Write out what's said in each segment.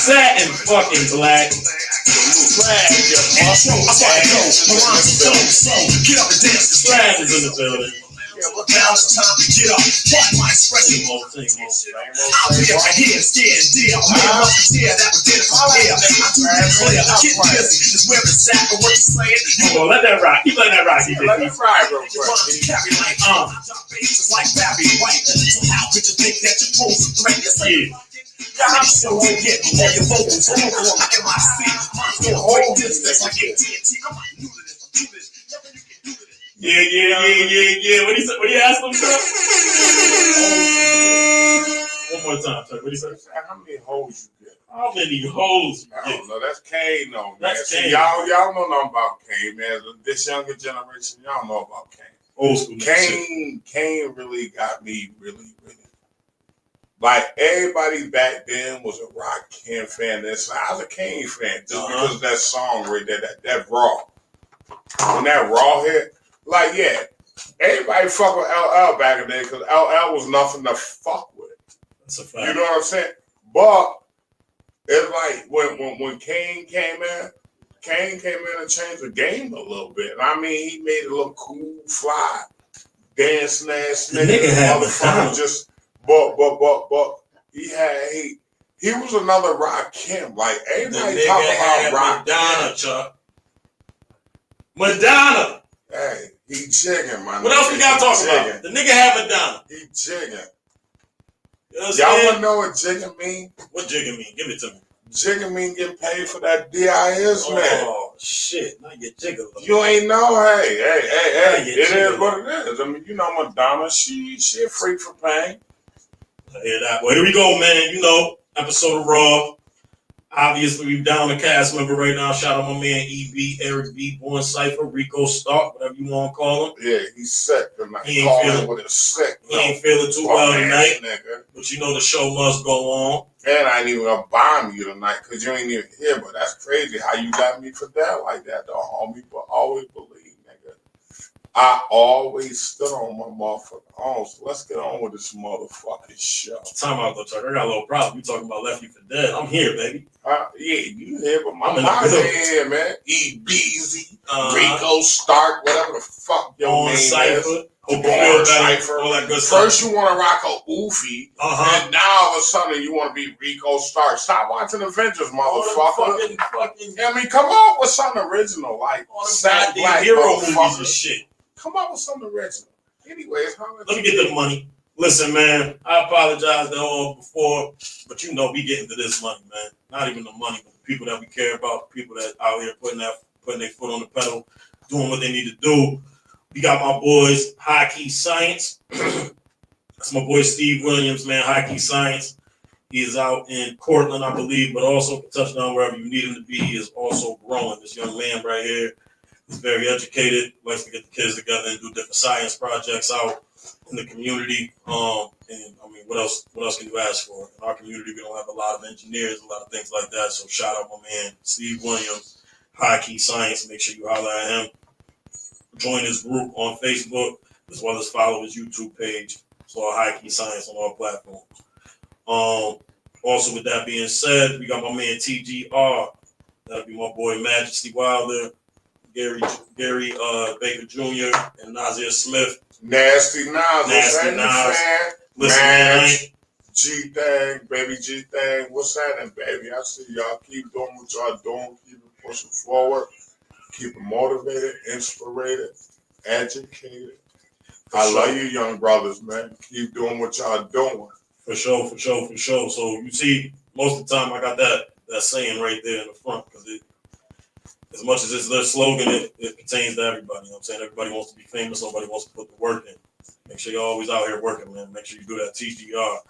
Satin fucking black. Swag, your get up and dance. Swag is in the building. Now it's time to get up. Check my expression. I'll be at my head, scared, dear. I'm up to tear that was dead from here. I do it clear. Get busy. Just wear the sack of what you're saying. Come on, let that rock. Keep letting that rock. Let it fry real quick. Carry like just like Barry White. So how could you think that you're supposed to threat yourself? I'm so get all your vocals over on my MIC. Mine's going whole distance like AT&T. I'm like, do this. Yeah. What do you ask him, sir? One more time, sir. What do you say? How many hoes you get? How many hoes you I get? don't know. That's Kane, though, man. That's See, Kane. y'all know nothing about Kane, man. This younger generation, y'all know about Kane. Old school. Kane really got me really. Like, everybody back then was a Rakim fan. I was a Kane fan just because of that song right there, that Raw. When that Raw hit, like, yeah, everybody fuck with LL back in the day because LL was nothing to fuck with. That's a fact. You know what I'm saying? But it's like when Kane came in and changed the game a little bit. And I mean, he made it look cool, fly, dancing ass nigga. Motherfucker just, but he was another Rakim. Like, everybody talk about Rakim. Madonna, Chuck. Madonna. Hey, he jigging, man. What else we gotta talk about? The nigga had Madonna. He jigging. You know y'all wanna know what jigging mean? What jigging mean? Give it to me. Jigging mean getting paid for that DIS, man. Oh shit! Now you jiggle. You ain't know? Hey! It is what it is. I mean, you know Madonna. She a freak for pain. I hear that. Well, here we go, man. You know, episode of Raw. Obviously, we're down a cast member right now. Shout out my man EB, Eric B, Born Cypher, Rico Stark, whatever you want to call him. Yeah, he's sick tonight. He ain't feeling with his sick. He ain't feeling too well tonight. Nigga. But you know the show must go on. And I ain't even gonna bomb you tonight because you ain't even here. But that's crazy how you got me for that like that, though, homie. But always believe, nigga. I always stood on my motherfucking own. So let's get on with this motherfucking show. Time out though, Chuck. I got a little problem. You talking about Left You for Dead? I'm here, baby. Yeah, you here, but my mom's here, man. E-Beezy, Rico Stark, whatever the fuck your name is. Born Cypher. All that good stuff. First you want to rock a Oofy, and now all of a sudden you want to be Rico Stark. Stop watching Avengers, motherfucker. I mean, come on with something original, like Sad Black hero movies and shit. Come on with something original. Anyways, let me get the money. Listen, man, I apologize to all before, but you know we getting to this money, man. Not even the money, but the people that we care about, the people that out here putting their foot on the pedal, doing what they need to do. We got my boys, High Key Science. That's my boy Steve Williams, man, High Key Science. He is out in Portland, I believe, but also Touchdown wherever you need him to be. He is also growing. This young man right here is very educated, likes to get the kids together and do different science projects out in the community. And I mean, what else can you ask for? In our community, we don't have a lot of engineers, a lot of things like that. So shout out my man, Steve Williams, High Key Science. Make sure you holler at him. Join his group on Facebook, as well as follow his YouTube page. So High Key Science on all platforms. Also with that being said, we got my man TGR. That'll be my boy Majesty Wilder, Gary Baker Jr., and Nazir Smith. Nasty Nas. Listen, man, G-Thang, baby G-Thang. What's happening, baby? I see y'all keep doing what y'all doing. Keep it pushing forward. Keep it motivated, inspired, educated. I love you, young brothers, man. Keep doing what y'all doing. For sure. So you see, most of the time I got that saying right there in the front because as much as it's their slogan, it pertains to everybody. You know what I'm saying? Everybody wants to be famous. Nobody wants to put the work in. Make sure you're always out here working, man. Make sure you do that TGR.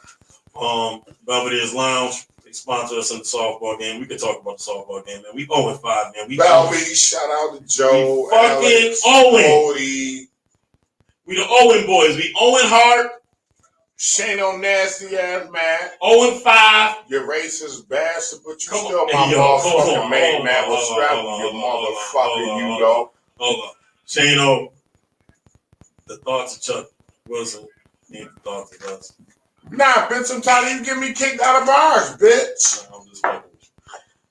Belvedere's Lounge, they sponsor us in the softball game. We could talk about the softball game, man. We 0-5, man. Belvedere, shout out to Joe. We fucking Owen. We the Owen boys. We Owen Hart. Shano nasty ass man. 0-5. You're racist bastard, but you still my motherfucking main man. What's wrong with you, motherfucker? You know. Hold on. Shano, the thoughts of Chuck Wilson need the thoughts of us. Nah, bitch, I'm tired of you getting me kicked out of bars, bitch. I'm just fucking with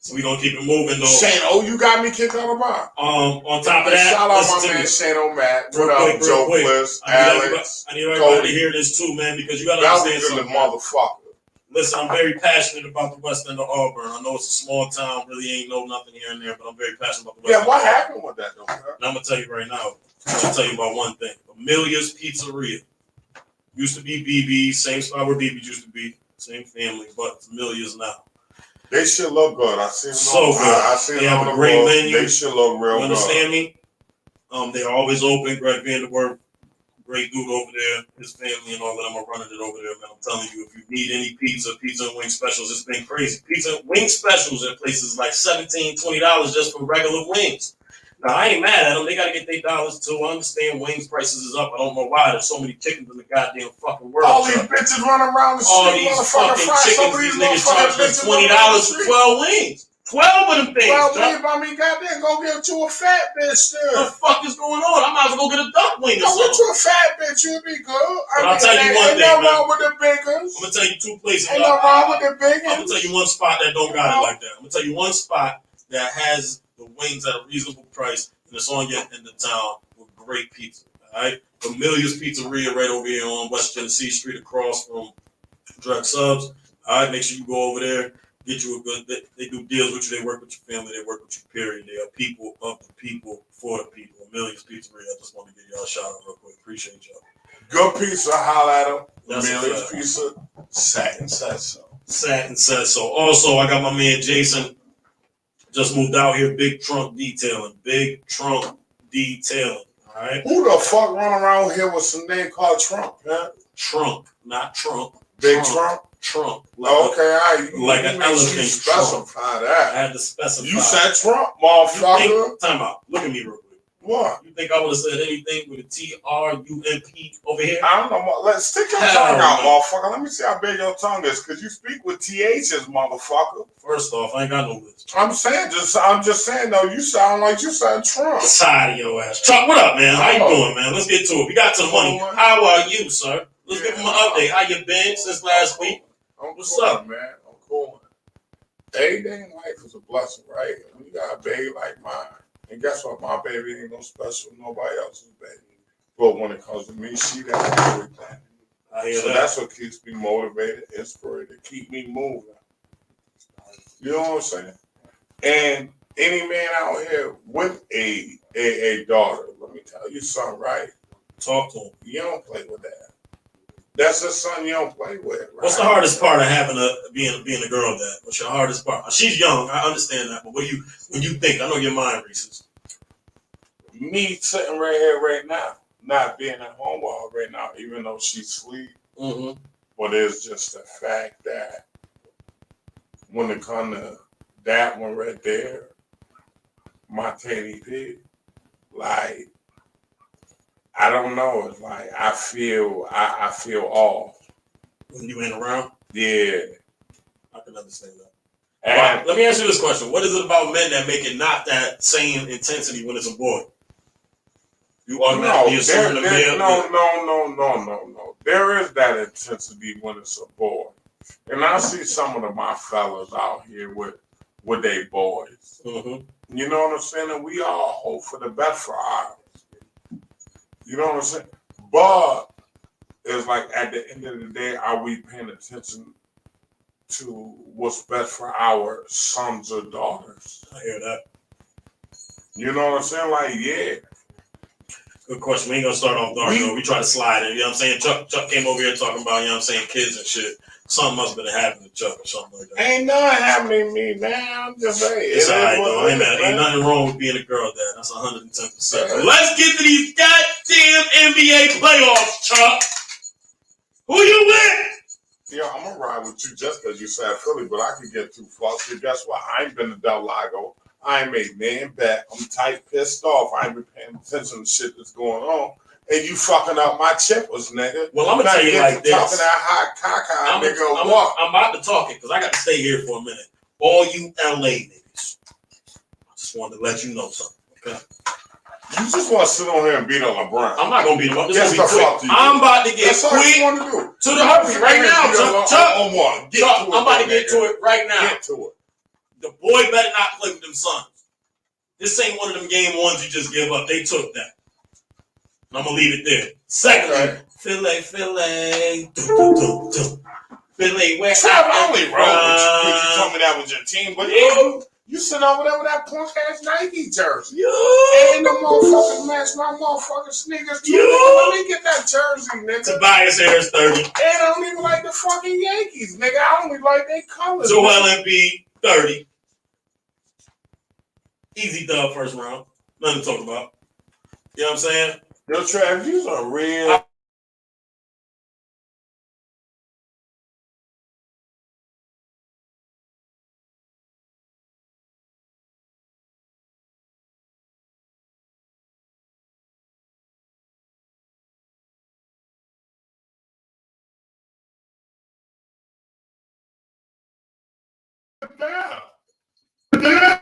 So we're gonna keep it moving though. Shane, you got me kicked out of bar. On top of that, shout out my man Shane O'Mac. What up, Joe Bliss, Alex, I need everybody to hear this too, man, because you gotta understand something. Motherfucker. Listen, I'm very passionate about the West End of Auburn. I know it's a small town, really ain't know nothing here and there, but I'm very passionate about the West End. Yeah, what happened with that though? Man? And I'm gonna tell you right now. I'm gonna tell you about one thing. Amelia's Pizzeria used to be BB's, same spot where BB used to be, same family, but it's Amelia's now. They should look good. I seen them. So good. I seen they have a great menu. They should look real good. You understand me? They're always open. Greg Vanderwerf, great dude over there. His family and all that. I'm running it over there, man. I'm telling you, if you need any pizza and wing specials, it's been crazy. Pizza and wing specials at places like $17, $20 just for regular wings. Now, I ain't mad at them. They got to get their dollars, too. I understand wings prices is up. I don't know why. There's so many chickens in the goddamn fucking world. All these bitches running around the street. All these fucking chickens, these niggas charging us $20 for 12 wings. 12 of them things. 12 wings, I mean, goddamn, go get you a fat bitch then. What the fuck is going on? I might as well go get a duck wing or something. Go get you a fat bitch, you'll be good. I'll tell you one thing, ain't no wrong with the bigers. I'm going to tell you two places. Ain't no wrong with the bigers. I'm going to tell you one spot that don't got it like that. I'm going to tell you one spot that has the wings at a reasonable price, and it's on your end of town with great pizza. All right? Amelia's Pizzeria right over here on West Genesee Street across from Drug Subs. All right? Make sure you go over there. Get you a good. They do deals with you. They work with your family. They work with you. Period. They are people of the people for the people. Amelia's Pizzeria. I just want to give y'all a shout out real quick. Appreciate y'all. Good pizza. Holla at them. Amelia's Pizza. Satin says so. Satin says so. Also, I got my man Jason. Just moved out here. Big Trunk Detailing. Big Trunk Detailing. All right. Who the fuck run around here with some name called Trump, man? Trunk, not Trump. Big Trump. Trunk. Like like an elephant. Specify that. I had to specify. You said Trump, motherfucker. Time out. Look at me real quick. What? You think I would have said anything with a T-R-U-M-P over here? I don't know. Let's stick your tongue out, motherfucker. Let me see how big your tongue is, because you speak with THs, motherfucker. First off, I ain't got no list. I'm just saying, though, you sound like you said Trump. Side of your ass. Chuck, what up, man? How you doing, man? Let's get to it. We got to the money. How are you, sir? Let's give him an update. How you been since last week? What's up, man? I'm cool. Every day in life is a blessing, right? When you got a baby like mine, and guess what? My baby ain't no special. Nobody else's baby. But when it comes to me, she does everything. I hear so that. That's what keeps me motivated, inspired, to keep me moving. You know what I'm saying? And any man out here with a daughter, let me tell you something, right? Talk to him. You don't play with that. That's the son you don't play with. Right? What's the hardest part of having being a girl dad? What's your hardest part? She's young, I understand that, but when you think, I know your mind races. Me sitting right here right now, not being at home with her right now, even though she's asleep. Mm-hmm. But it's just the fact that when it comes to that one right there, my Teddy Pig, like, I don't know. It's like I feel off when you ain't around. Yeah, I can understand that. And let me ask you this question: what is it about men that make it not that same intensity when it's a boy? You automatically assume the male. No. There is that intensity when it's a boy, and I see some of my fellas out here with their boys. Mm-hmm. You know what I'm saying? And we all hope for the best for ours. You know what I'm saying? But it's like at the end of the day, are we paying attention to what's best for our sons or daughters? I hear that. You know what I'm saying? Like, yeah. Good question. We ain't gonna start off dark though. We try to slide in. You know what I'm saying? Chuck came over here talking about, you know what I'm saying, kids and shit. Something must have been happening to Chuck or something like that. Ain't nothing happening to me, man. I'm just saying. It's alright though. Ain't nothing wrong with being a girl dad. That's 110%. So let's get to these goddamn NBA playoffs, Chuck. Who you with? Yeah, I'm gonna ride with you just because you said Philly, but I can get too fussy. Guess what? I ain't been to Del Lago. I ain't made man back. I'm tight, pissed off. I ain't been paying attention to shit that's going on. And you fucking up my chippers, nigga. Well, I'm gonna tell you like this. Talking that hot caca, nigga. What? I'm about to talk it because I got to stay here for a minute. All you LA niggas, I just wanted to let you know something. Okay. You just want to sit on here and beat on LeBron. I'm not gonna beat him up. This yes, is gonna be quick. I'm about to get quick to the hurry right now. Chuck, I'm about to get to it right now. Get to it. the boy better not play with them sons. This ain't one of them game ones you just give up. They took that. And I'm gonna leave it there. Secondly, Philly, Philly, where I only wrote with you because you told me that was your team, but you sitting over there with that punk ass Nike jersey. And the motherfuckers match my motherfucking sneakers too. Let me get that jersey, nigga. Tobias Harris 30. And I don't even like the fucking Yankees, nigga. I only like their colors. Joel Embiid 30. Easy dub first round. Nothing to talk about. You know what I'm saying? Yo, Trav, you's a real. Yeah.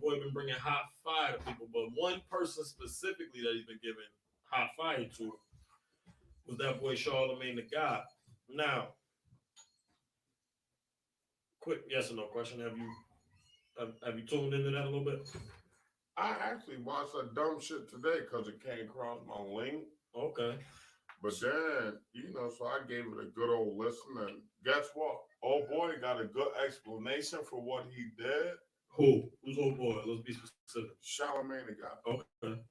Boy been bringing hot fire to people, but one person specifically that he's been giving hot fire to was that boy Charlamagne the God. Now, quick yes or no question: have you tuned into that a little bit? I actually watched that dumb shit today because it came across my link. Okay. But then, so I gave it a good old listen, and guess what? Old boy got a good explanation for what he did. Who? Who's old boy? Let's be specific. Charlamagne the God. Okay.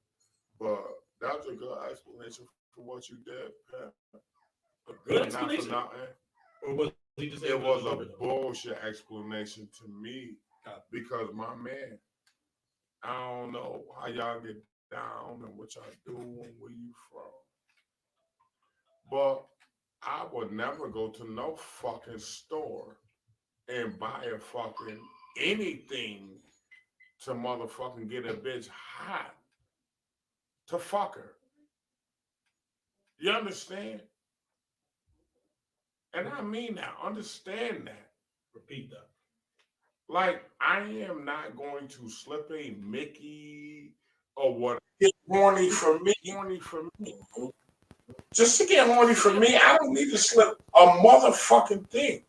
But that's a good explanation for what you did, Pat. A good explanation? Not for nothing. Or was he just it was a bullshit explanation to me because my man, I don't know how y'all get down and what y'all do and where you from. But I would never go to no fucking store and buy a fucking anything to motherfucking get a bitch hot to fuck her. You understand? And I mean that. Understand that. Repeat that. Like, I am not going to slip a Mickey or what. Get horny for me. Just to get horny for me, I don't need to slip a motherfucking thing.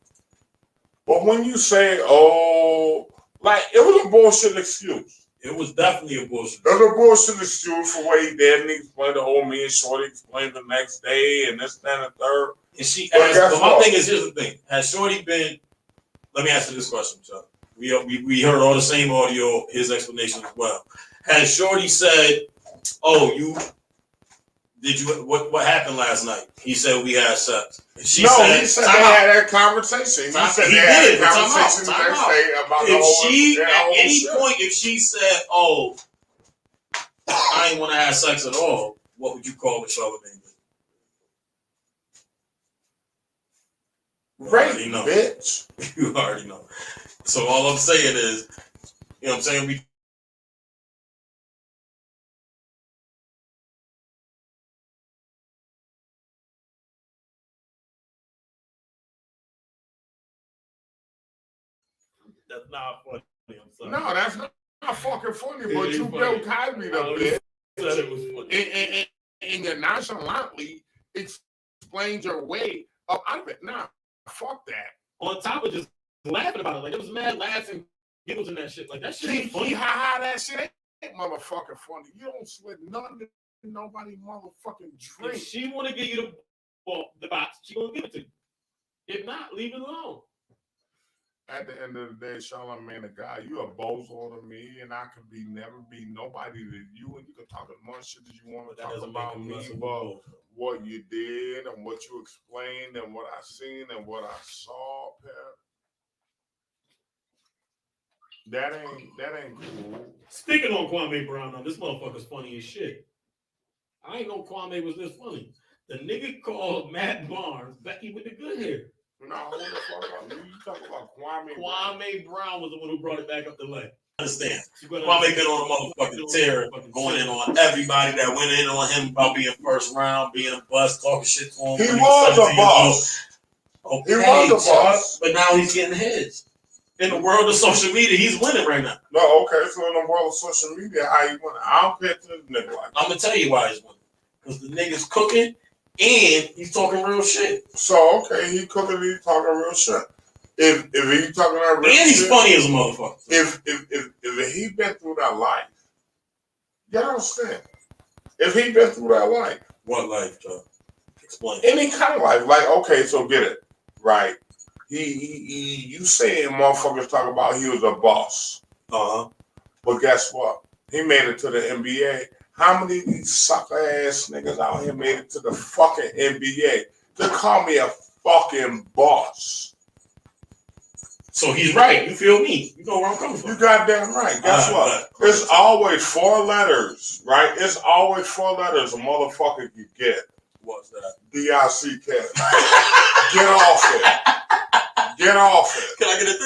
But when you say, oh, like, it was a bullshit excuse. It was definitely a bullshit. It was a bullshit excuse for what he did, and he explained the whole me and Shorty explained the next day, and this, that, and the third. And but my thing is, here's the thing. Has Shorty been, let me answer this question, Chuck. We heard all the same audio, his explanation as well. Has Shorty said, oh, what happened last night? He said we had sex. He said they had that conversation. He said they had a conversation the next day about the whole at any point, if she said, oh, I ain't want to have sex at all, what would you call it, Charlamagne? Right, bitch. You already know. So all I'm saying is, you know what I'm saying? That's not funny. I'm sorry. No, that's not fucking funny, but you Bill Cosby the bitch. Said it was funny. And you nonchalantly explained your way up out of it. Nah, fuck that. On top of just laughing about it, like it was mad laughing, giggles and that shit. Like that shit ain't funny. That shit ain't motherfucking funny. You don't sweat nothing in nobody motherfucking drink. If she want to give you the box, she gonna give it to you. If not, leave it alone. At the end of the day, Charlamagne the guy, you a bozo to me, and I can never be nobody to you, and you can talk as much shit as you want to talk about me, but what you did and what you explained and what I seen and what I saw, Pat. That ain't cool. Speaking on Kwame Brown, now this motherfucker's funny as shit. I ain't know Kwame was this funny. The nigga called Matt Barnes Becky with the good hair. No, what the fuck about you? You talking about Kwame? Kwame Brown was the one who brought it back up the leg. Understand? Kwame been on a motherfucking tear, going in on everybody that went in on him about being first round, being a bust, talking shit to him. He was a bust. Okay, He was the boss. but now he's getting his. In the world of social media, he's winning right now. No, okay, so in the world of social media, how you winning? I don't pay attention to nigga like that. I'm gonna tell you why he's winning. Because the nigga's cooking and he's talking real shit. So okay, he cooking, he talking real shit. If he talking that real shit, and he's funny as a motherfucker. If he been through that life, you understand? If he been through that life, what life, Joe? Explain. Any kind of life, like okay, so get it right. You saying motherfuckers talk about he was a boss. But guess what? He made it to the NBA. How many of these sucker ass niggas out here made it to the fucking NBA? They call me a fucking boss. So he's right. You feel me? You know where I'm coming from. You goddamn right. Guess what? It's always 4 letters, right? It's always 4 letters a motherfucker can get. What's that? D-I-C-K. Get off it. Get off it. Can I get a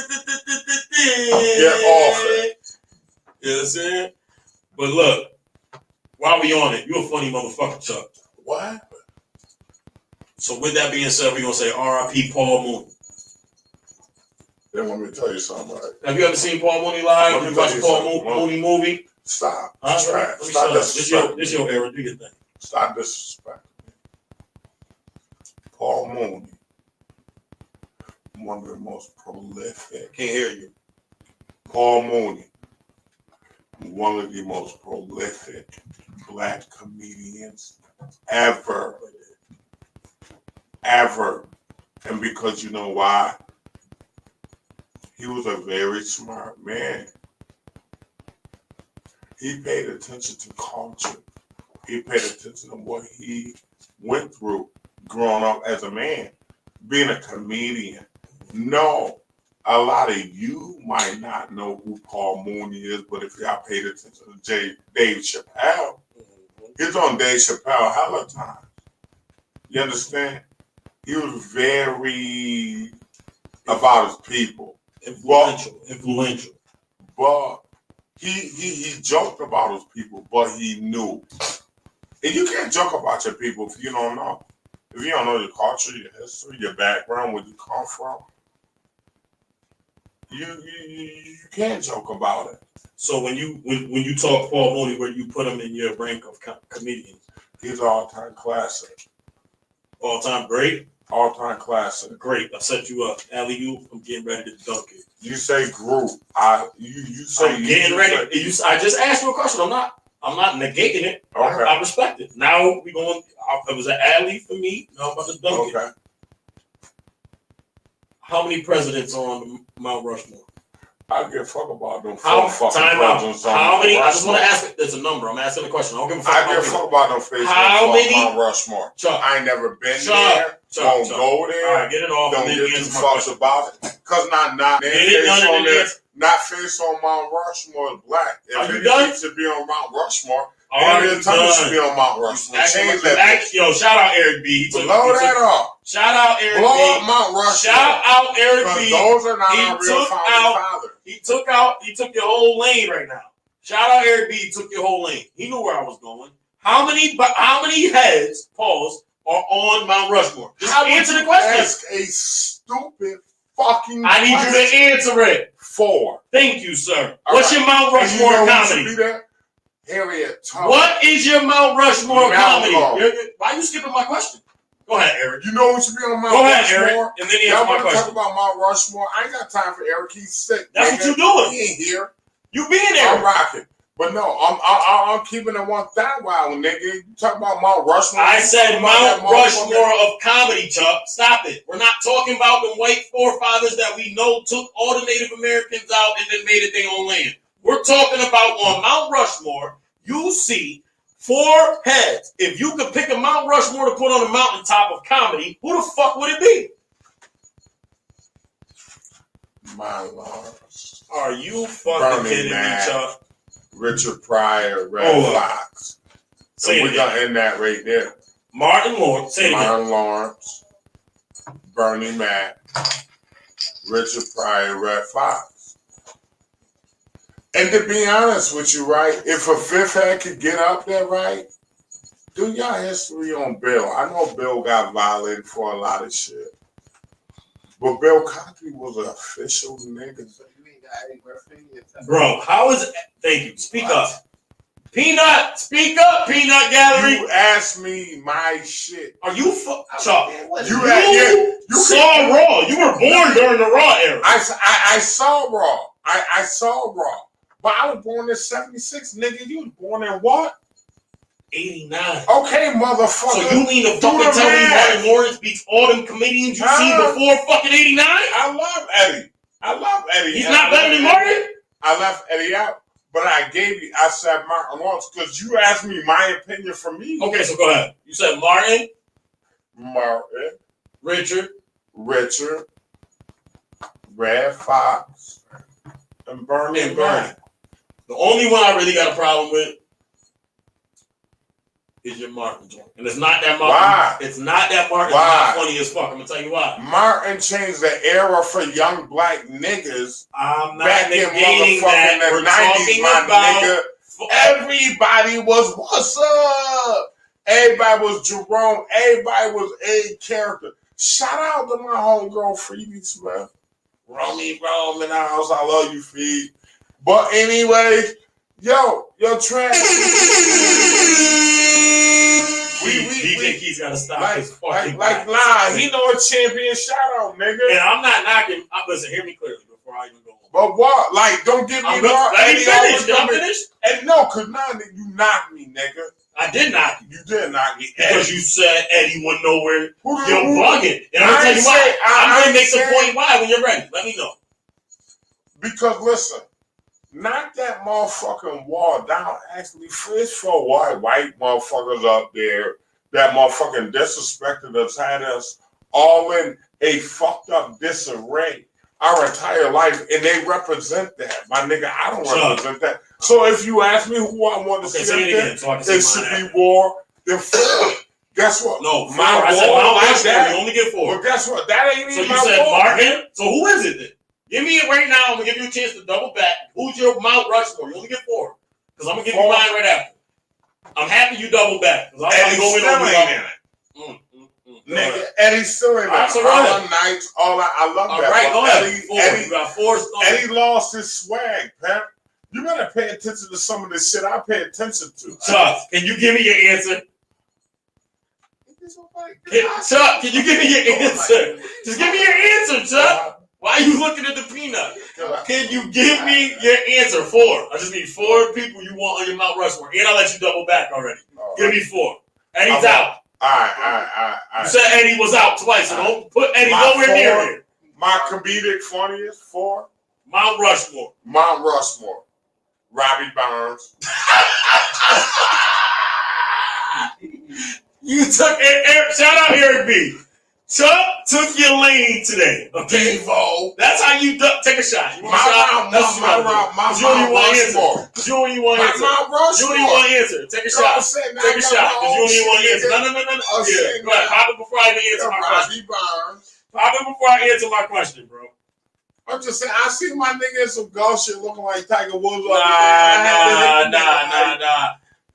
Get off it. You know what I'm saying? But look, while we on it, you a funny motherfucker, Chuck. What? So with that being said, we're gonna say R.I.P. Paul Mooney. Then let me tell you something, right? Have you ever seen Paul Mooney live? Have you watched the Paul Mooney movie? Stop. Right. Stop disrespecting. This your era. Do your thing. Stop disrespecting. Paul Mooney, one of the most prolific. Can't hear you. Paul Mooney, one of the most prolific black comedians ever. And because you know why? He was a very smart man. He paid attention to culture. He paid attention to what he went through growing up as a man, being a comedian. No, a lot of you might not know who Paul Mooney is, but if y'all paid attention to Dave Chappelle, he's on Dave Chappelle hella time. You understand? He was very about his people. Influential. But he joked about his people, but he knew. And you can't joke about your people if you don't know. If you don't know your culture, your history, your background, where you come from, you can't joke about it. So when you talk Paul Mooney, where you put him in your rank of comedians? He's an all-time classic. All-time great? All-time classic. Great. I set you up. Alley-oop, I'm getting ready to dunk it. You say group. You say I'm getting ready. I just asked you a question. I'm not negating it. Okay. I respect it. Now we going. It was an alley for me. Now I'm about to dunk it. How many presidents are on Mount Rushmore? I give a fuck about them. How many? I just want to ask it. There's a number. I'm asking a question. I don't give a fuck. I give a fuck about them faces. How many? Mount Rushmore. Chuck. I ain't never been there. Don't go there. All right, get it off. Don't give 2 fucks about it. Cause not face on Mount Rushmore is black. If it should be on Mount Rushmore, every time should be on Mount Rushmore. Change that. Yo, shout out Eric B. Blow that off. Shout out Eric B. Blow up Mount Rushmore. Shout out Eric B. Those are not our real fathers. He took your whole lane right now. Shout out Eric B. He took your whole lane. He knew where I was going. How many heads, pause, are on Mount Rushmore? Just answer the question. Ask a stupid fucking I need you to answer it. 4. Thank you, sir. What's your Mount Rushmore comedy? Harriet Tubman. What is your Mount Rushmore comedy? Why are you skipping my question? Go ahead, Eric. You know what should be on Mount Rushmore? Go ahead, Rushmore? Eric. And then y'all want to talk about Mount Rushmore? I ain't got time for Eric. He's sick. That's what you doing. He ain't here. You being there. I'm rocking. But no, I'm keeping it 1,000 wild, nigga. You talk about Mount Rushmore. I said Mount Rushmore of comedy, Chuck. Stop it. We're not talking about the white forefathers that we know took all the Native Americans out and then made it their own land. We're talking about on Mount Rushmore, you see 4 heads. If you could pick a Mount Rushmore to put on the mountaintop of comedy, who the fuck would it be? My Lord. Are you fucking kidding me, Chuck? Richard Pryor, Red Fox. So we're going to end that right there. Martin Lawrence. Martin Lawrence. Bernie Mac. Richard Pryor, Red Fox. And to be honest with you, right, if a 5th head could get up there, right, do y'all history on Bill. I know Bill got violated for a lot of shit. But Bill Cosby was an official nigga. So you ain't got Eddie Murphy? Bro, how is it? Thank you. Speak up. Peanut, speak up, Peanut Gallery. You asked me my shit. Are you Chuck? You saw Raw. You were born during the Raw era. I saw Raw. I saw Raw. But I was born in 76, nigga. You was born in what? 89. Okay, motherfucker. So you mean to fucking tell me Martin Lawrence beats all them comedians you see before fucking 89? I love Eddie. He's not better than Martin? I left Eddie out, but I said Martin Lawrence because you asked me my opinion for me. Okay, so go ahead. You said Martin, Richard, Red Fox, and Bernie. The only one I really got a problem with is your Martin joint. And it's not that Martin. Why? It's not that Martin's not funny as fuck. I'm going to tell you why. Martin changed the era for young black niggas. I'm not back in negating that. The We're 90s, my nigga. Everybody was what's up. Everybody was Jerome. Everybody was a character. Shout out to my homegirl Phoebe Smith. Romy Rome in the house. I love you, Phoebe. But anyway, yo, trash. DJ Keith's got to stop his fucking he know a champion shout out, nigga. And I'm not knocking. Listen, hear me clearly before I even go on. But what? Like, don't give me more. Let me finish. Can I finish? And no, cause now you knocked me, nigga. I did knock you. You did knock me. Because you said Eddie went nowhere. You're bugging. And I'm going to tell you why. I'm going to make the point why when you're ready. Let me know. Because listen, knock that motherfucking wall down. Actually, it's for white motherfuckers up there that motherfucking disrespected us, had us all in a fucked up disarray our entire life, and they represent that. My nigga, I don't represent that. So if you ask me who I want to see up there, it should be War. Then 4. Guess what? No, my War like that. You only get 4. But guess what? That ain't even my So you said war. Martin? So who is it then? Give me it right now. I'm going to give you a chance to double back. Who's your Mount Rushmore? You only get 4. Because I'm going to give you mine right after. I'm happy you double back. Because I'm going to go in on Nigga, Eddie still in there. All nights, I love that. All right, go ahead. Eddie, you got 4. Eddie lost his swag, Pep. You better pay attention to some of the shit I pay attention to. Chuck, can you give me your answer? Chuck, can you give me your answer? Just give me your answer, Chuck. Why are you looking at the peanut? Can you give me your answer? 4. I just need 4 people you want on your Mount Rushmore. And I'll let you double back already. Give me 4. Eddie's out. All right. You said Eddie was out twice, so don't put Eddie nowhere near here. My comedic funniest 4. Mount Rushmore. Robbie Barnes. You took shout out Eric B. Chuck took your lane today. Okay, Devo. That's how you take a shot. You want my a shot? You only want answer. You only want answer. Take a shot. Take a shot. Because you only want answer. No. Yeah. Go ahead. Pop it before I even answer my question. Pop it before I answer my question, bro. I'm just saying, I see my nigga in some golf shit looking like Tiger Woods. Nah.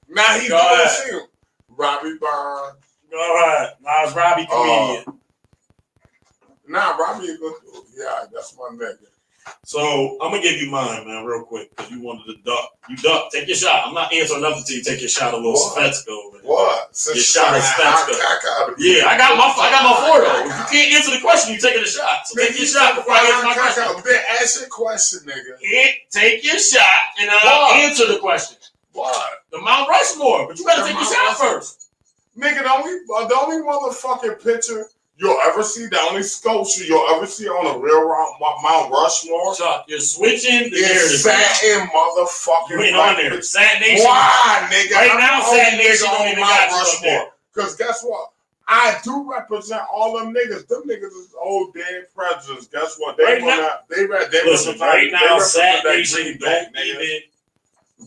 Now he don't see him. Robbie Barnes. Go ahead. Nah, it's Robbie comedian. Nah, Robbie is good. Yeah, that's my nigga. So I'm gonna give you mine, man, real quick, because you wanted to duck. You duck. Take your shot. I'm not answering nothing until you take your shot. A little Svetska over there. What? Your shot is Svetska. Yeah, I got my 4 though. If you can't answer the question, you taking a shot. So take your shot before I answer my question. Then ask your question, nigga. Take your shot and I'll answer the question. What? The Mount Rushmore, but you gotta take your shot first. Nigga, the only motherfucking picture you'll ever see, the only sculpture you'll ever see on a real Mount Rushmore. Chuck, you're switching the narrative. It's satin motherfucking. You ain't on there. Satin Nation. Why, nigga? Right now, Satin Nation don't even got Rushmore. Because guess what? I do represent all them niggas. Them niggas is old dead presidents. Guess what? They listen, right now, Satin Nation don't even.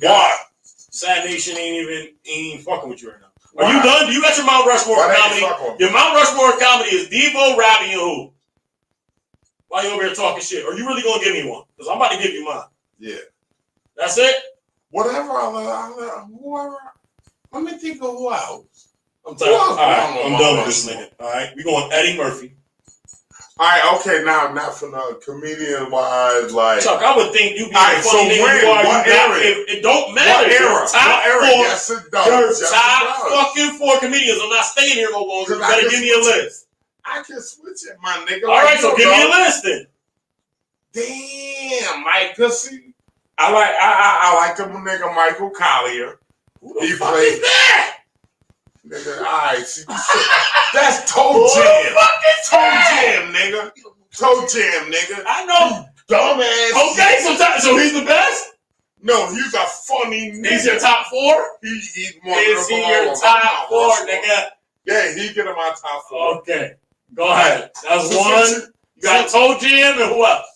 What? Satin Nation ain't even fucking with you right now. Are you done? Do you got your Mount Rushmore for comedy? Your Mount Rushmore for comedy is Devo, Robbie, and who? Why you over here talking shit? Are you really gonna give me one? Because I'm about to give you mine. Yeah. That's it? Whatever. Whoever. Let me think of who else. I'm done with this nigga. All right, we going Eddie Murphy. All right, okay, now not from the comedian wise, like Chuck, I would think you be Alright, a funny so nigga when? you are. What You got, era? it don't matter. what era? Your top What era? four. Yes, it does. Your Yes, it top does. fucking four comedians. I'm not staying here no longer. You 'Cause I better can give me a switch it. list. I can switch it, my nigga. All right, so give me a list then. Damn, Mike, cause see, I like the nigga Michael Collier. Who the He fuck played- is that? Nigga, alright, see, that's Toe Who the Jam. fuck is Toe that? Jam, nigga. Toe Jam, nigga. I know. Dumbass. Okay, so he's the best. No, he's a funny nigga. He's your top four. He's one Is of he them your all. top four, nigga? Yeah, he get in my top four. Okay, go ahead. That's So one. since You got Toe Jam and who else?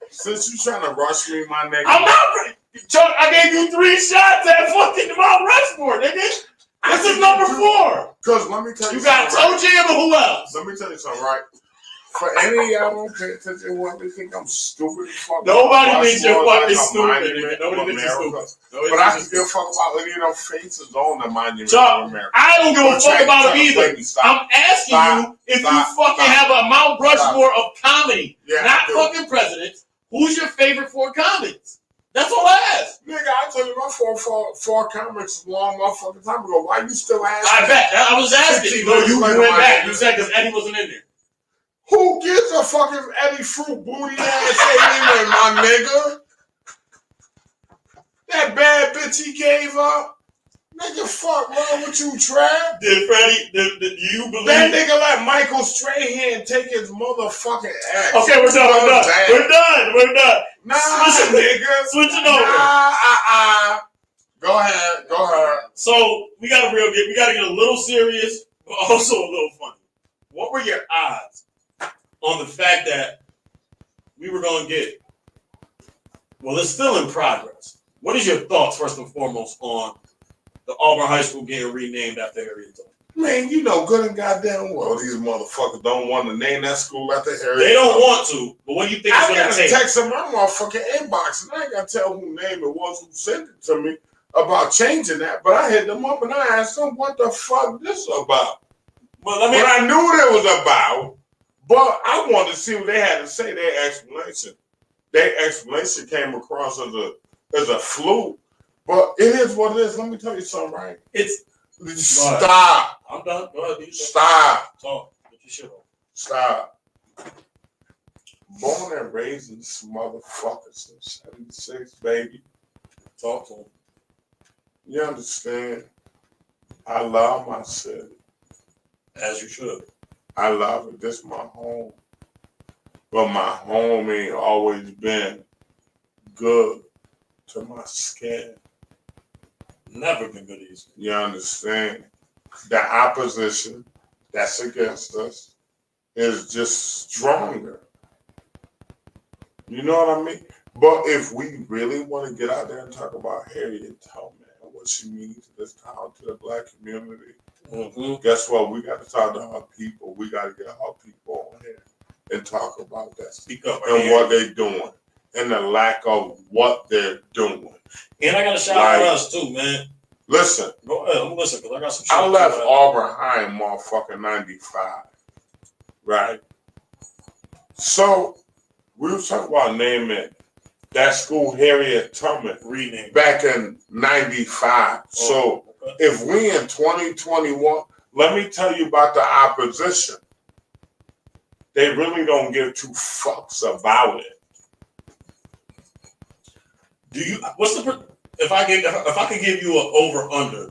Since you trying to rush me, my nigga. I'm not. Chuck, I gave you 3 shots at fucking Mount Rushmore, nigga. This is number 4. Cause let me tell you, You got Toe Jam and who else? Let me tell you something, right? For any of y'all don't pay attention to what they think I'm stupid. Nobody thinks you're Rushmore fucking like a stupid, monument nigga. of Nobody thinks you're America. stupid. Nobody But I thinks can you're give a fuck about any of them faces on the monument Chuck, of America. I don't give a fuck about it either. Stop. I'm asking you if you fucking have a Mount Rushmore of comedy, Yeah, not fucking presidents. Who's your favorite 4 comics? That's all I ask. Nigga, I told you my four comics a long motherfucking time ago. Why you still asking? I bet. I was asking. No, you went back. You said because Eddie wasn't in there. Who gives a fucking Eddie Fruit booty ass ain't in there, my nigga? That bad bitch he gave up? Nigga, fuck wrong with you, Trav? Did Freddie, do you believe That nigga let Michael Strahan take his motherfucking ass. Okay, we're done. We're done. Nah, Switch nigga. Switch it over. Nah, Go ahead. So we gotta get a little serious, but also a little funny. What were your odds on the fact that we were gonna get? Well, it's still in progress. What is your thoughts, first and foremost, on the Auburn High School getting renamed after Harriet Tubman? Man, you know good and goddamn well these motherfuckers don't want to name that school after Harriet. They don't want to, but what do you think it's going to take? I got a text in my motherfucking inbox, and I ain't got to tell who name it was who sent it to me about changing that, but I hit them up and I asked them what the fuck this about. But I knew what it was about, but I wanted to see what they had to say, their explanation. Their explanation came across as a fluke, but it is what it is. Let me tell you something, right? Stop. I'm done. Go ahead. Stop. Talk. Get your shit on. Stop. Born and raised in this motherfuckers in 76, baby. Talk to him. You understand? I love my city. As you should. I love it. This is my home. But my home ain't always been good to my skin. Never been good easy. You understand? The opposition that's against us is just stronger. You know what I mean? But if we really want to get out there and talk about Harriet Tubman and what she means to this town, to the black community, guess what? We got to talk to our people. We got to get our people on here and talk about that. Speak up. And what they're doing. And the lack of what they're doing. And I got to shout out us too, man. Listen. Go ahead. I'm listening because I got some shit. I left Auburn High in motherfucking 95. Right? So, we were talking about naming that school Harriet Tubman renamed back in 95. So, if we in 2021, let me tell you about the opposition. They really don't give 2 fucks about it. Do you? What's the? If I could give you an over under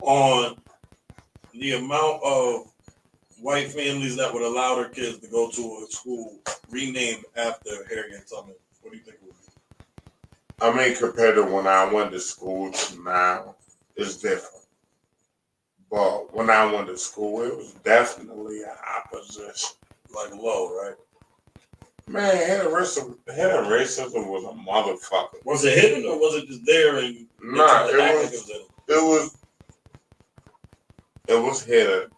on the amount of white families that would allow their kids to go to a school renamed after Harriet Tubman, what do you think it would be? I mean, compared to when I went to school to now, it's different. But when I went to school, it was definitely an opposition. Like low, right? Man, hidden racism was a motherfucker. Was it hidden or was it just there and nah, it was hidden,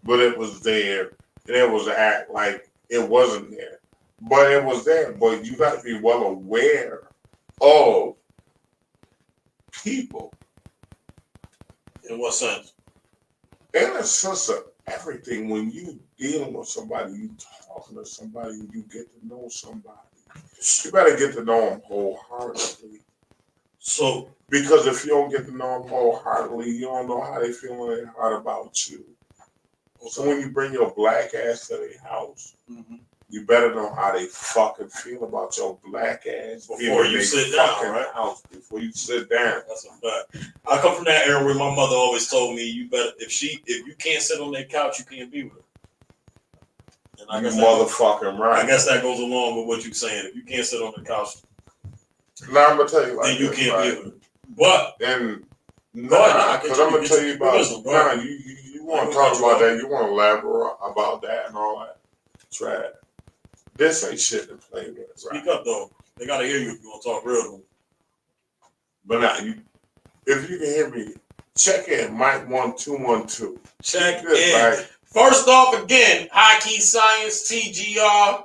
but it was there. And it was act like it wasn't there. But it was there. But you gotta be well aware of people. In what sense? In a sense of everything. When you dealing with somebody, you talking to somebody, you get to know somebody. You better get to know them wholeheartedly. So, because if you don't get to know them wholeheartedly, you don't know how they feel in their heart about you. So when you bring your black ass to their house, you better know how they fucking feel about your black ass before you sit down, right? House, before you sit down. That's a fact. I come from that era where my mother always told me, "You better if you can't sit on that couch, you can't be with her." And I guess right. I guess that goes along with what you're saying. If you can't sit on the couch, now I'm gonna tell you like then you this, can't right? be with her. But and because I'm gonna tell you about you want to talk about that, you want to elaborate about that and all that. Try it. This ain't shit to play with. Right? Speak up though. They gotta hear you if you want to talk real to them. But now if you can hear me, check in. Mike 1212. Check this, in. Right? First off, again, High Key Science, TGR,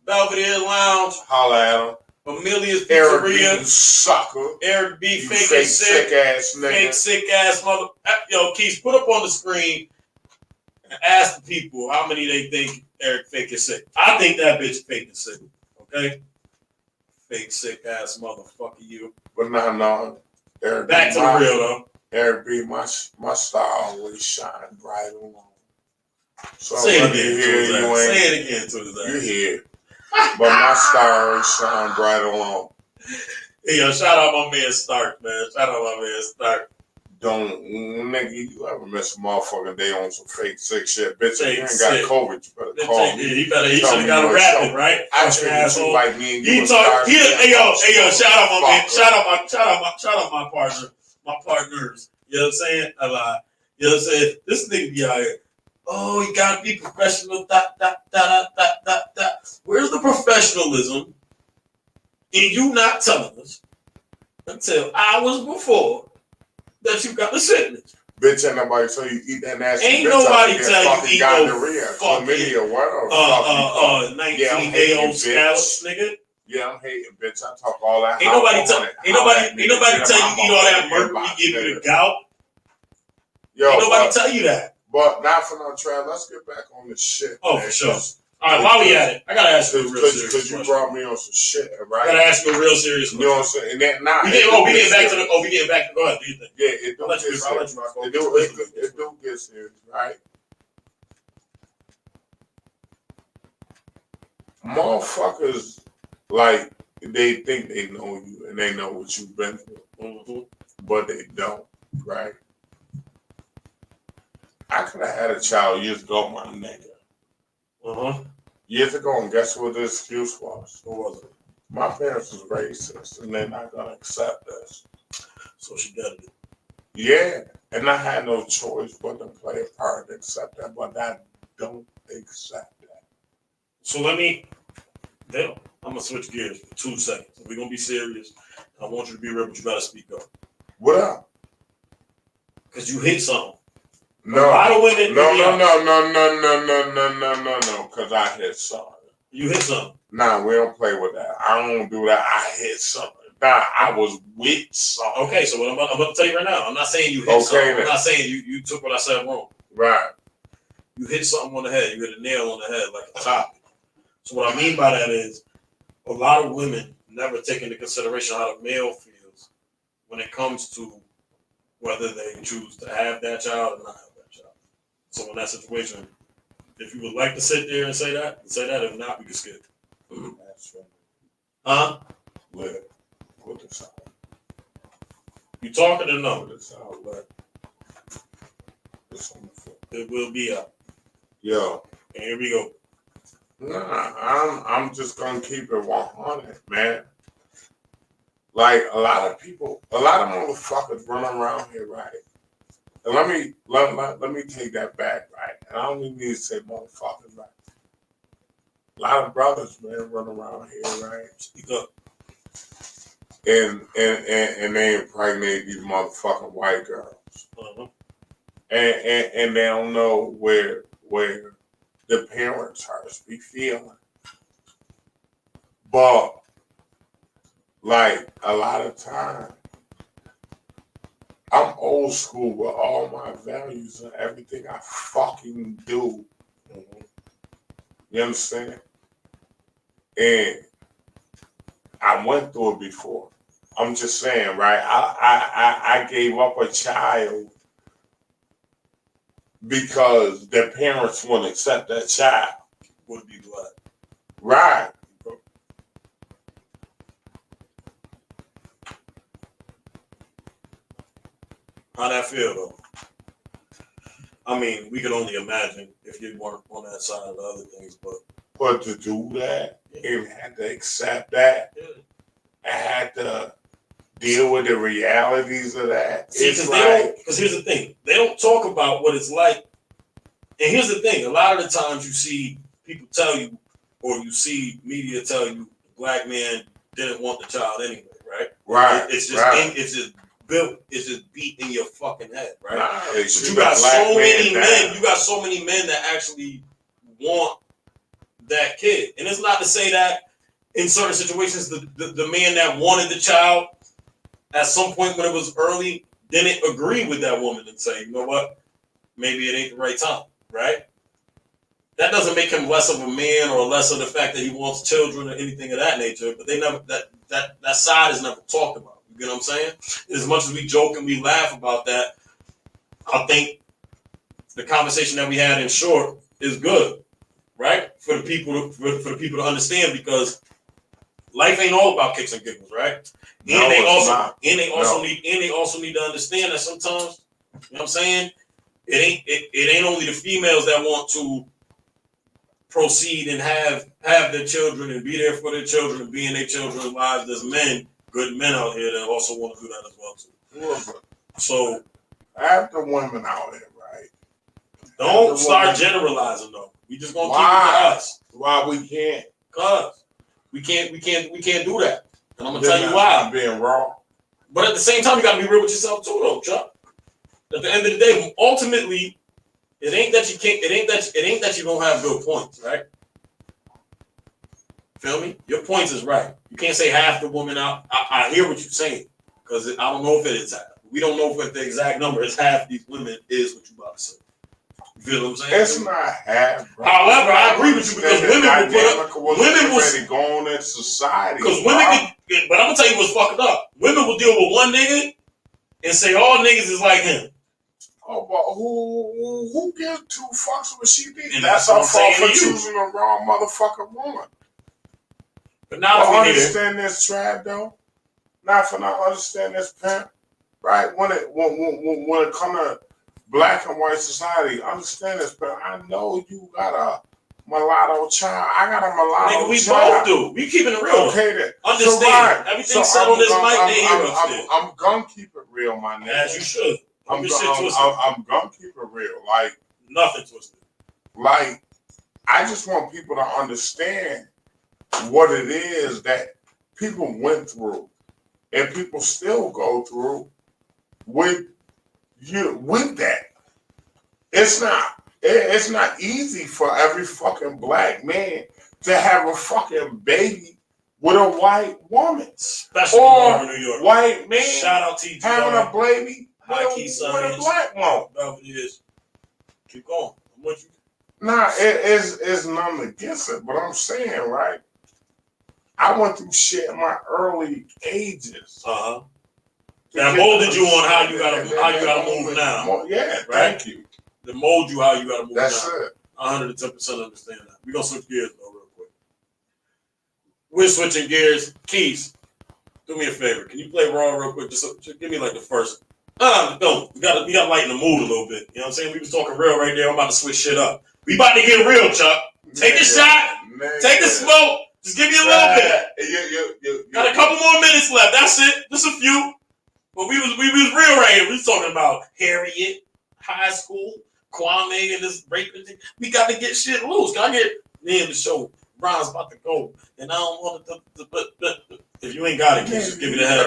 Belvedere Lounge, holla at him. Amelia's Pizzeria, Pizzeria, sucker. Eric B. Fake sick ass nigga. Fake sick ass mother. Yo, Keith, put up on the screen and ask the people how many they think Eric Fake is sick. I think that bitch fake is sick. Okay? Fake sick ass motherfucker, you. But no. Eric Back to the real though. Eric B, my star always shine bright along. So say it again. Say it again to his ass. You hear? But my star always shine bright along. Hey, yo, shout out my man Stark, man. Shout out my man Stark. Don't, nigga, you ever miss a motherfucking day on some fake sick shit? Bitch, if you ain't sick. got COVID, you better call me. He should have got a rapping, right? I treat you like me and you. Hey yo, shout out my man. Shout out my partner. My partners. You know what I'm saying? You know what I'm saying? This nigga be out here. Oh, you gotta be professional. Where's the professionalism in you not telling us until hours before that you got the sickness? Bitch, ain't nobody tell you eat that nasty. Ain't bitch nobody tell you eat gonorrhea, chlamydia, what? 19-day-old scallops, nigga. Yeah, I'm hating, bitch. I talk all that. Ain't nobody tell you eat all that mercury, give you the gout. Ain't nobody tell you that. But not for no Trav. Let's get back on this shit. Oh, man, for sure. All right, while we at it, I gotta ask you a real serious question. Because you brought me on some shit, right? I gotta ask you a real serious question. You know what I'm saying? And that, nah, we getting back to. Go ahead, do you think? Yeah, it do get serious. It do get serious, right? Motherfuckers, like, they think they know you and they know what you've been through, but they don't, right? I could have had a child years ago, my nigga. Years ago, and guess what the excuse was? What was it? My parents was racist, and they're not gonna accept this. So she got it. Yeah, and I had no choice but to play a part and accept that, but I don't accept that. So I'm gonna switch gears for 2 seconds. We're gonna be serious. I want you to be real, but you gotta speak up. What up? Because you hit something. No. A lot of women. No. Because I hit something. You hit something. Nah, we don't play with that. I don't do that. I hit something. Nah, I was with something. Okay, so what I'm about to tell you right now. I'm not saying you hit something. I'm not saying you took what I said wrong. Right. You hit something on the head. You hit a nail on the head like a topic. So what I mean by that is a lot of women never take into consideration how the male feels when it comes to whether they choose to have that child or not have that child. So in that situation, if you would like to sit there and say that. If not, we can skip. That's right. Huh? Put this out. You talking or no? Put this out, but it's on the floor. It will be up. Yo. And here we go. Nah, I'm just gonna keep it 100, man. Like a lot of motherfuckers run around here, right? And let me take that back, right? And I don't even need to say motherfuckers, right? A lot of brothers, man, run around here, right? Speak up. And they impregnate these motherfucking white girls. And they don't know where the parents' hearts be feeling. But like a lot of time, I'm old school with all my values and everything I fucking do. Mhm. You understand? And I went through it before. I'm just saying, right? I gave up a child because their parents wouldn't accept that child. Would be black. Right. How that feel though? I mean, we could only imagine if you weren't on that side of the other things, But to do that, yeah. it had to accept that. Yeah. I had to deal with the realities of that. See, because here's the thing, they don't talk about what it's like. And here's the thing, a lot of the times you see people tell you, or you see media tell you, the black man didn't want the child anyway, right? Right. It's just right. it's just built, it's just beat in your fucking head, right? Nah, but you got so many men, you got so many men that actually want that kid. And it's not to say that in certain situations the man that wanted the child at some point when it was early didn't agree with that woman and say, you know what, maybe it ain't the right time, right? That doesn't make him less of a man or less of the fact that he wants children or anything of that nature, but they never that side is never talked about. You get what I'm saying? As much as we joke and we laugh about that, I think the conversation that we had in short is good, right? For the people for the people to understand, because life ain't all about kicks and giggles, right? No, and they also not. they also need to understand that sometimes, you know what I'm saying, it ain't only the females that want to proceed and have their children and be there for their children and be in their children's lives. There's men, good men out here that also want to do that as well too. Yeah, So have the women out here, right? Don't start generalizing though. We just gonna keep it to us. Why we can't? Cause we can't do that. And I'm gonna tell you why. I'm being raw. But at the same time, you gotta be real with yourself too, though, Chuck. At the end of the day, ultimately, it ain't that you can't. It ain't that you don't have good points, right? Feel me? Your points is right. You can't say half the woman out. I hear what you're saying, because I don't know if it is half. We don't know if the exact number is half these women is what you about to say. You feel what I'm saying? It's not half. Bro. However, I agree with you, because women will already going in society. Because women can, but I'm gonna tell you what's fucked up. Women will deal with one nigga and say all niggas is like him. Oh, but who gives two fucks what she did? And that's her fault for choosing the wrong motherfucking woman. But now I understand this trap though. Not for not understand this pimp, right? When it comes to black and white society, understand this pimp. I know you got a mulatto child. I got a mulatto we child. We both do. We keeping it real. Okay then. Understand. So, right. Everything said on this mic, they hear us still. I'm gonna keep it real, my nigga. As you should. I'm gonna keep it real. Like nothing twisted. Like I just want people to understand what it is that people went through and people still go through with that. It's not easy for every fucking black man to have a fucking baby with a white woman. Especially or in New York. White man shout out to having a baby with a black woman. Whatever it is. Keep going. I'm with you. Nah, it's nothing against it, but I'm saying, right? I went through shit in my early ages. That molded you on how you gotta move now. Yeah, right? Thank you. That mold you how you gotta move That's now. it. 110% understand that. We're gonna switch gears though real quick. We're switching gears. Keys, do me a favor. Can you play Raw real quick? Just give me like the first. Don't. We gotta lighten the mood a little bit. You know what I'm saying? We was talking real right there. I'm about to switch shit up. We about to get real, Chuck. Take a shot. Take a smoke. Just give me a little bit. Got a couple more minutes left. That's it. Just a few. But we was real right here. We was talking about Harriet, high school, Kwame, and this raping thing. We got to get shit loose. Can I get me in the show? Ron's about to go, and I don't want to. If you ain't got it, just give me the head.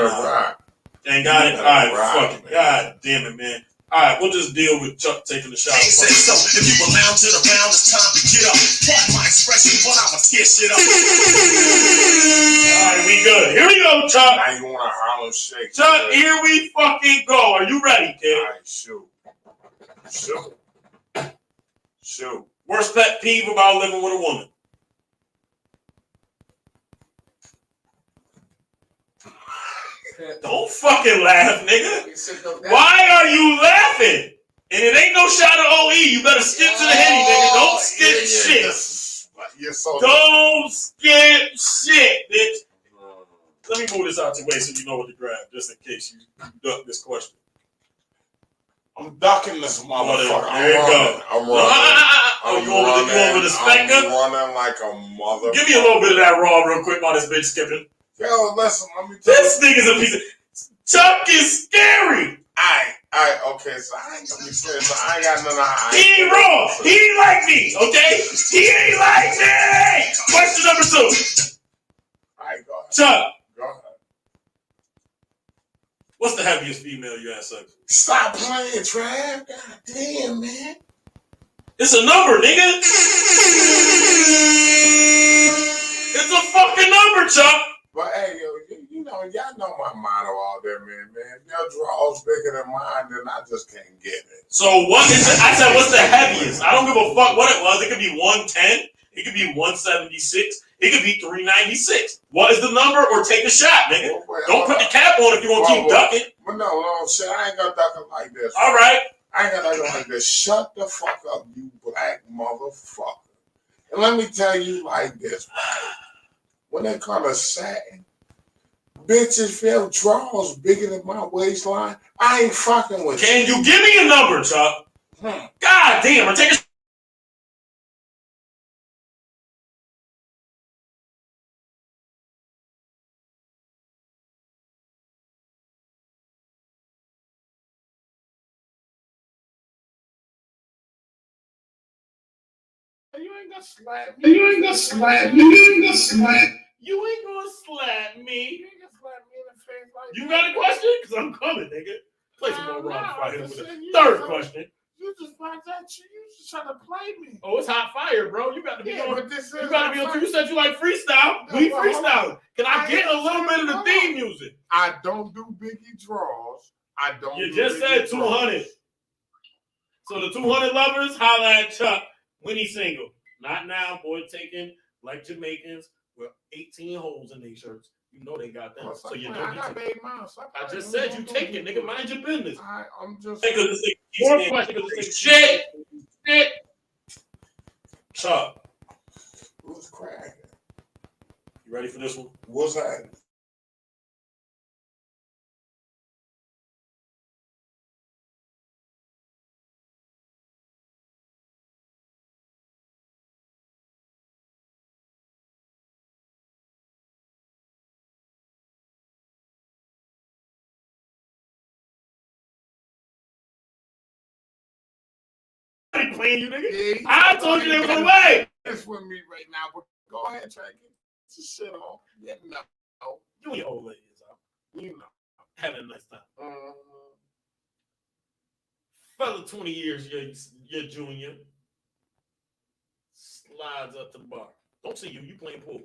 Ain't got it. All right, fuck it. God damn it, man. All right, we'll just deal with Chuck taking the shot. Say so. If you were lounging around, it's time to get up. Pardon my expression, but I'ma tear shit up. All right, we go. good. Here we go, Chuck. Now you want a Harlem Shake. Chuck, here we fucking go. Are you ready, kid? All right, shoot. Worst pet peeve about living with a woman? Don't fucking laugh, nigga. Why are you laughing? And it ain't no shot of OE. You better skip to the henny, nigga. Don't skip shit. Don't skip shit, bitch. Let me move this out your way so you know what to grab, just in case you duck this question. I'm ducking this motherfucker. There you go. I'm running. You over the specker? I'm running like a motherfucker. Give me a little bit of that raw real quick while this bitch skipping. Yo, listen, let me tell you. This nigga's a piece of... Chuck is scary. Okay, so I ain't gonna be serious. So I ain't got none of... He ain't wrong. He ain't like me, okay? He ain't like me. Question number 2. All right, go ahead. Chuck. Go ahead. What's the heaviest female you had sex with? Stop playing, Trav. God damn, man. It's a number, nigga. It's a fucking number, Chuck. But hey, yo, you know, y'all know my motto out there, man. Your draw's bigger than mine, then I just can't get it. So what is it? I said, what's the heaviest? I don't give a fuck what it was. It could be 110. It could be 176. It could be 396. What is the number? Or take a shot, nigga. Don't put the cap on if you want to keep ducking. But no, shit, I ain't gonna duck it like this. All right. I ain't gonna duck it like this. Shut the fuck up, you black motherfucker. And let me tell you like this, right? When it comes to satin, bitches feel draws bigger than my waistline. I ain't fucking with you. Can you give me a number, Chuck? God damn, or take a... You ain't gonna slap me. You ain't gonna slap me. You ain't gonna slap me. You ain't gonna slap me. You ain't gonna slap me in the face like You that. got a question? Because I'm coming, nigga. Play some more Rob Fire with said a you third just- question. You just find that you just trying to play me. Oh, it's hot fire, bro. You got to be on. But this is You got to be on. hot You said you like freestyle. No, We but hold freestyle. Can I I get a ain't little bit of the hold theme on. music? I don't do Biggie draws. I don't. You do just Biggie said 200. draws. So the 200 lovers, holla at Chuck when he's single. Not now, boy, taking like Jamaicans with 18 holes in their shirts. You know they got them. Well, So you I know. got made mine. I just said you take it, nigga. Mind your business. I'm just. Because this thing keeps getting shit. Chuck, What's cracking? you ready for this one? What's that? I ain't playing you, nigga. Yeah, I told you they was away. It's with me right now, but go ahead, try to get this shit on. Yeah, no. You and your old lady is out. You know. Having a nice time. Fella 20 years your junior slides up to the bar. Don't see you. You playing pool.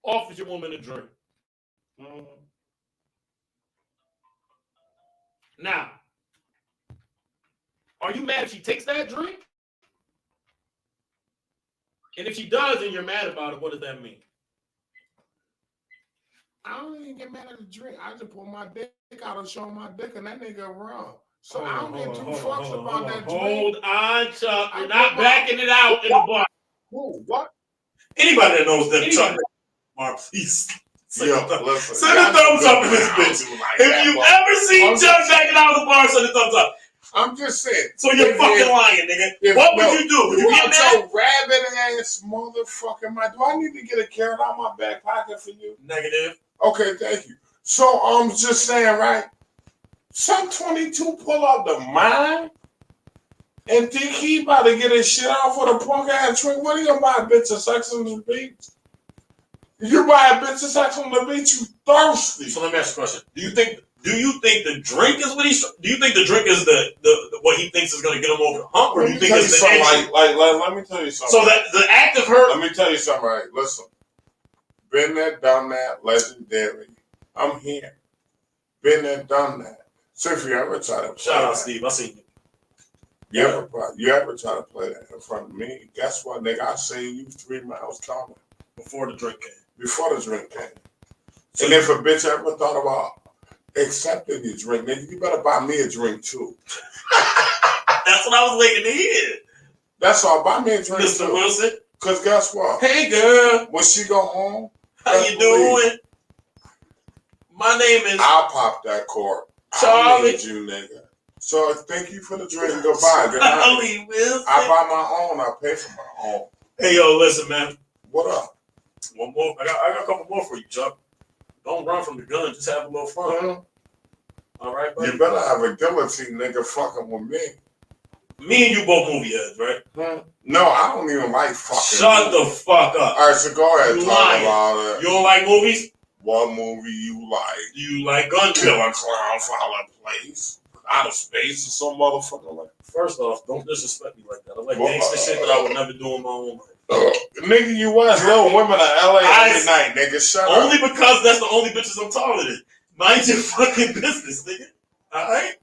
Offers your woman a drink. Now, are you mad if she takes that drink? And if she does and you're mad about it, what does that mean? I don't even get mad at the drink. I just pull my dick out and show my dick, and that nigga wrong. So I don't get two fucks about that drink. Hold on, Chuck. You're not backing it out in the bar. Who? What? Anybody that knows them, Chuck, Mark, please. Send a thumbs up in this bitch. If you ever seen Chuck backing out of the bar, send a thumbs up. I'm just saying. So you're fucking lying, nigga. What would you do? Would you get mad? Your rabbit ass motherfucking mouth. Do I need to get a carrot out of my back pocket for you? Negative. Okay, thank you. So I'm just saying, right? Some 22 pull up the mine and think he about to get his shit out for the punk ass drink. What are you gonna buy a bitch of sex on the beach? You buy a bitch of sex on the beach, you thirsty. So let me ask you a question. Do you think the drink is what he's? Do you think the drink is the what he thinks is going to get him over the hump, or do you think it's the action? Let me tell you something. So that the act of her. Let me tell you something. Right, listen. Been there, done that, legendary. I'm here. Been there, done that. So if you ever try to play Shout out that, Steve, I seen you. you ever try to play that in front of me, guess what, nigga? I seen you 3 miles coming. Before the drink came. Before the drink came. And if a bitch ever thought about accepting your drink, nigga, you better buy me a drink too. That's what I was waiting to hear. That's all. Buy me a drink Mr. too. Wilson. Cause guess what? Hey girl. When she go home, How you doing? My name is I'll pop that cork. Charlie. I need you, nigga. So thank you for the drink. Goodbye. Good night. Charlie Wilson. I buy my own. I pay for my own. Hey yo, listen, man. What up? One more. I got a couple more for you, Chuck. Don't run from the gun. Just have a little fun. Mm-hmm. All right, buddy. You better have a guillotine nigga fucking with me. Me and you both movie heads, right? No, I don't even like fucking Shut movies. the fuck up. All right, so go ahead and You talk lying. about it. You don't like movies? What movie you like? You like gun Killer killing. Clown Follow Place. Out of space or some motherfucker like First off, don't disrespect me like that. I like Well, gangster shit that I would never do in my own life. Nigga, you was little women in LA every night, nigga. Shut up. Only because that's the only bitches I'm taller than. Mind your fucking business, nigga. Alright?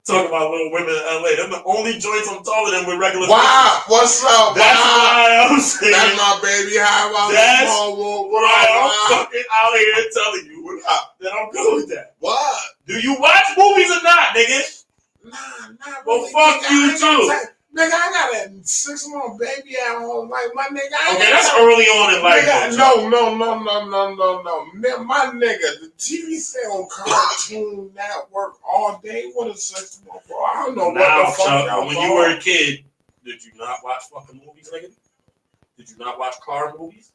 Talking about little women in LA. They're the only joints I'm taller than with regular Wow, bitches. what's up? That's Wow. why I'm saying. That's my baby. How about That's small world? What why up? I'm Wow? fucking out here telling you What up? that I'm good with that. What? Do you watch movies or not, nigga? Nah, not Well, really. fuck Nigga, you I ain't got too. time. Nigga, I got a 6-month baby at home. Like, my nigga, I ain't Okay, got that's time. early on in life. Nigga, though, no. My nigga, the TV stay on Cartoon Network all day. What a 6-month, bro. I don't know now, what the fuck Chuck, y'all when call you were it. a kid, did you not watch fucking movies, nigga? Did you not watch car movies?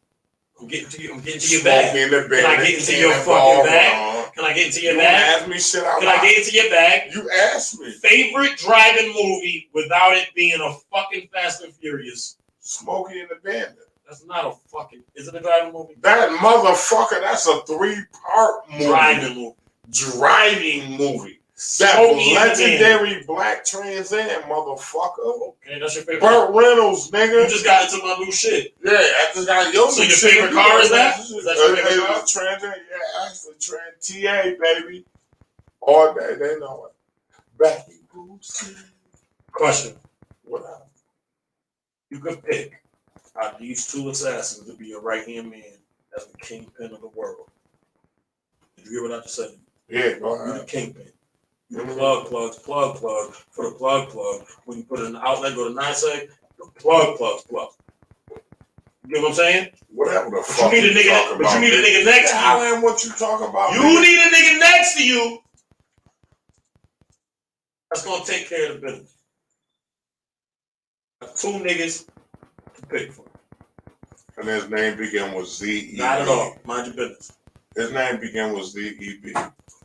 I'm getting to you. I'm getting to your bag. Smoking the bed. Can I get into your Can't fucking fall bag? wrong. Can I get into You your don't bag? ask me shit out Can I loud. get into your bag? You asked me. Favorite driving movie without it being a fucking Fast and Furious? Smokey and the Bandit. That's not a fucking. Is it a driving movie? That motherfucker, that's a 3-part movie. Driving movie. Driving movie. That Smokey and the legendary Black Trans Am motherfucker. Okay, that's your favorite. Burt Reynolds, nigga. You just got into my new shit. Yeah, I just got your So your favorite car is that? Is that your favorite car? Trans Am, yeah, actually Trans TA, baby. All day, they know it. Becky Boosie. Question. What up? You could pick out of these two assassins to be your right hand man as the kingpin of the world. Did you hear what I just said? Yeah, go You're the ahead. kingpin. You plug for the plug. When you put it in the outlet, go to 9 seg, the plug. You get what I'm saying? Whatever the But fuck you need a nigga, talking but you about, need a bitch. nigga next to I you. am what you talking about. You nigga. need a nigga next to you that's gonna take care of the business. That's 2 niggas to pick from. And his name began with Z-E-B. Not at all. Mind your business. His name began with Z-E-B.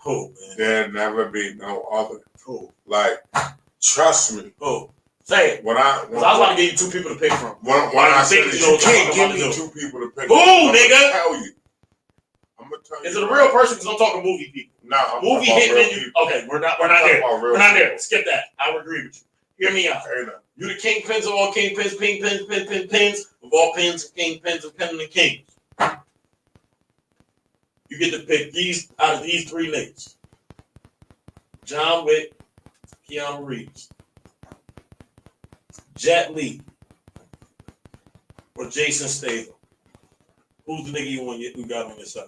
Who, man? There'll never be no other. Who? Like, trust me. Who? Say it. When I Because I was about to give you 2 people to pick from. when I say that you know you what I'm can't give about me to do. 2 people to pick Who, from, nigga? I'm gonna tell you. Is it a real person? Because I'm talking movie people. No, I'm Movie talking about real hitmen. people. Okay, we're not I'm there. talking about real We're not people. there. Skip that. I would agree with you. Hear me out. Hey, now. You the kingpins of all kingpins, pins of all pins, kingpins of pen and kings. You get to pick these out of these 3 niggas: John Wick, Keanu Reeves, Jet Li, or Jason Statham. Who's the nigga you got on your side?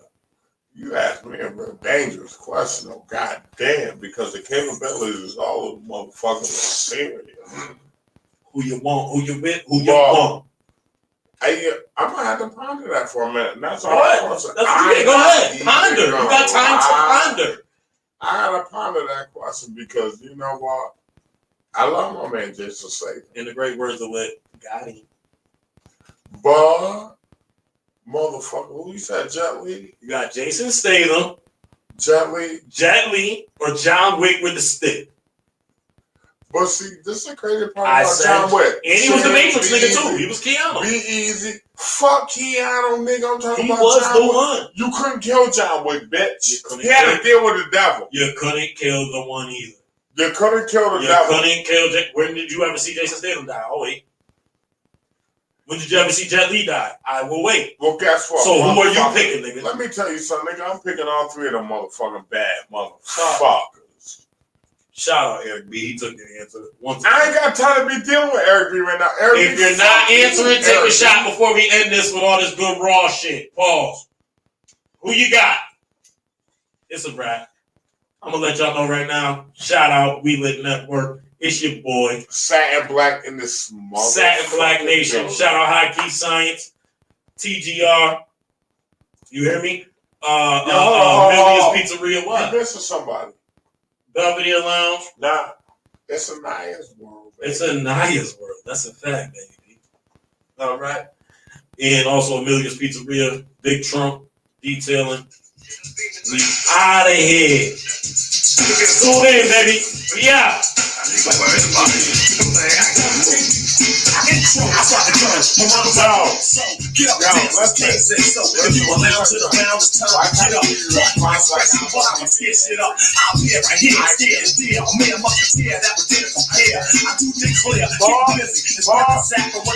You asked me a real dangerous question. Oh, god damn, because the capabilities is all of the motherfuckers are serious. Who you want? Who you with? Who you Well, want? I'm gonna have to ponder that for a minute. And that's all. Go ahead. Go ahead. Ponder. You got time to ponder. I gotta ponder that question because you know what? I love my man Jason Statham. In the great words of Lit, got him. But motherfucker, who you said Jet Li? You got Jason Statham, Jet Li. Jet Li, or John Wick with the stick. But see, this is the crazy part I about said, John Wick. and he was the Matrix Be nigga easy. too. He was Keanu. Be easy. Fuck Keanu, nigga. I'm talking He about was John the Wick. one. You couldn't kill John Wick, You bitch. couldn't He had to kill- deal with the devil. You couldn't kill the one either. You couldn't kill the You devil. couldn't kill. When did you ever see Jason Statham die? Oh wait. When did you ever see Jet Li die? I will wait. Well, guess what? So who are you picking, nigga? Let me tell you something, nigga. I'm picking all three of them motherfucking bad motherfuckers. Shout out Eric B. He took the answer. I ain't got time to be dealing with Eric B right now. Eric if B, you're not answering, take Eric a shot before we end this with all this good raw shit. Pause. Who you got? It's a wrap. I'm gonna let y'all know right now. Shout out We Lit Network. It's your boy Satin Black in this Satin Black Nation. Building. Shout out High Key Science, TGR. You hear me? Millie's Pizzeria. What? You missing somebody? Belvedere Lounge. Nah, it's a Naya's world. Baby. It's a Naya's world. That's a fact, baby. All right. And also Amelia's Pizzeria, Big Trump, Detailing. We out of here. Tune in, baby. We out. I start to drum, my mama's out. So get up, dance, dance, so if you allow to the round, it's time to get up. Fuck my expression, but I'm gonna tear shit up. I'll be right here, scared and deal. Man, must tear that was there compare. I do declare, keep busy. It's not a sack